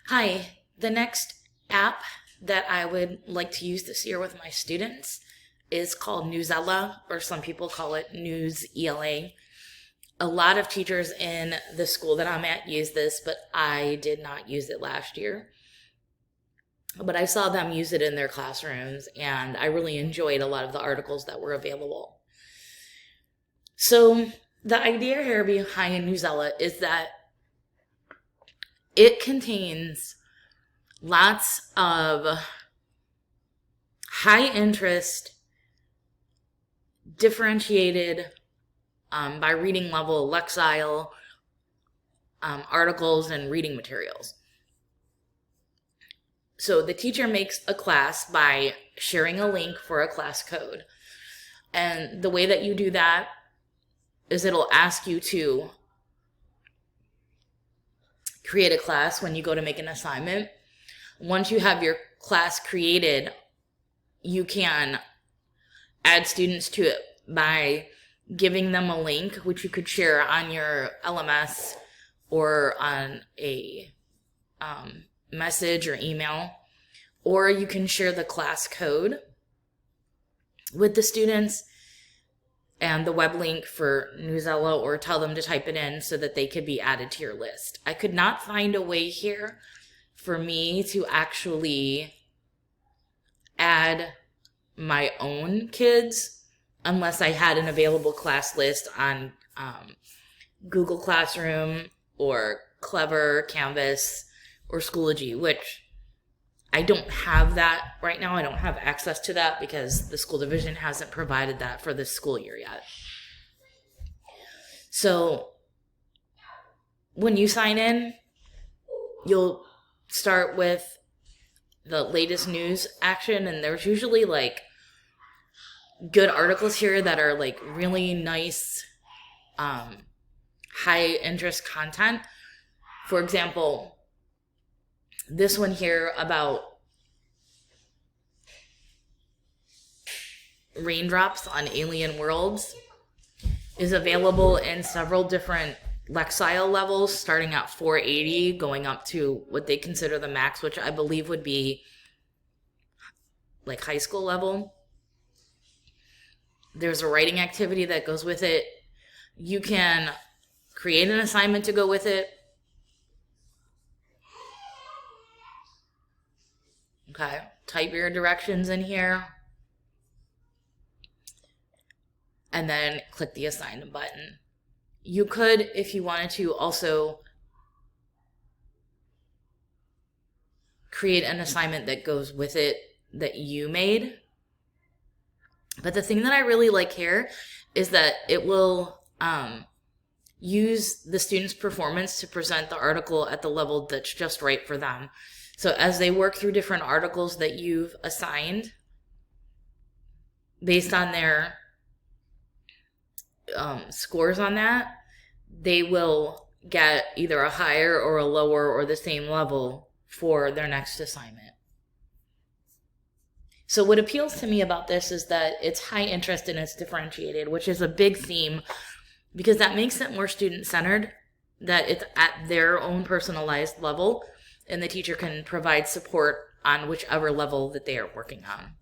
Hi, the next app that I would like to use this year with my students is called Newsela, or some people call it News ELA. A lot of teachers in the school that I'm at use this, but I did not use it last year. But I saw them use it in their classrooms, and I really enjoyed a lot of the articles that were available. So the idea here behind Newsela is that it contains lots of high interest, differentiated by reading level, Lexile articles and reading materials. So the teacher makes a class by sharing a link for a class code. And the way that you do that is it'll ask you to create a class when you go to make an assignment. Once you have your class created, you can add students to it by giving them a link, which you could share on your LMS or on a message or email, or you can share the class code with the students and the web link for Newsela, or tell them to type it in so that they could be added to your list. I could not find a way here for me to actually add my own kids unless I had an available class list on Google Classroom or Clever, Canvas, or Schoology, which I don't have that right now. I don't have access to that because the school division hasn't provided that for this school year yet. So when you sign in, you'll start with the latest news action, and there's usually like good articles here that are like really nice, high interest content. For example, this one here about raindrops on alien worlds is available in several different Lexile levels, starting at 480, going up to what they consider the max, which I believe would be like high school level. There's a writing activity that goes with it. You can create an assignment to go with it. Okay, type your directions in here. And then click the assign button. You could, if you wanted to, also create an assignment that goes with it that you made. But the thing that I really like here is that it will use the student's performance to present the article at the level that's just right for them. So as they work through different articles that you've assigned, based on their scores on that, they will get either a higher or a lower or the same level for their next assignment. So what appeals to me about this is that it's high interest and it's differentiated, which is a big theme because that makes it more student-centered, that it's at their own personalized level, and the teacher can provide support on whichever level that they are working on.